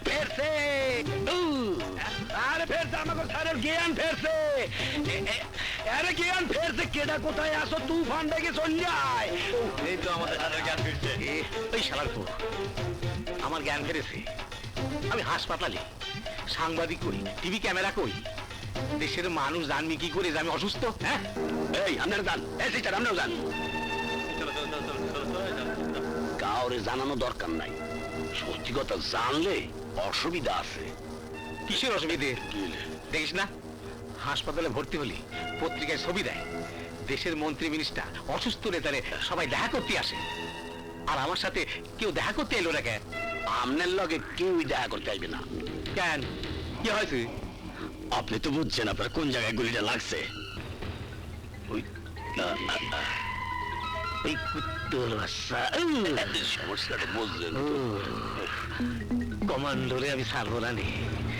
ফেরছে আরে ফেরছে আমাকে স্যারের জ্ঞান ফেরছে আরে জ্ঞান ফেরছে কেডা কোথায় আসো তুফান ডেকে চলে আয় এই তো আমাদের স্যারের জ্ঞান ফিরছে। ওই শালার পর আমার জ্ঞান ফেরেছে আমি হাসপাতালে সাংবাদিক করি টিভি ক্যামেরা করি দেশের মানুষ জানবি কি করে যে আমি অসুস্থ হ্যাঁ এই আপনারা জান এই সিস্টার আপনিও জান চলো চলো চলো চলো চলো কাউরে জানানো দরকার নাই সত্যি কথা জানলে অসুবিধা আছে কিসের অসুবিধে দেখিস না হাসপাতালে ভর্তি হলি পত্রিকায় ছবি দেয় দেশের মন্ত্রী মিনিস্টার অসুস্থ নেতারে সবাই দেখা করতে আসে আর আমার সাথে কেউ দেখা করতে এলো না কেন আপনার লগে কেউই দেখা করতে আসবে না কেন কি হয়েছে আপনি তো বুঝছেন আপনার কোন জায়গায় গুলিটা লাগছে ওই এই কুত্তর বাচ্চা সমস্যাটা বুঝলেন কমান্ডোরে আমি ছাড়বো না রে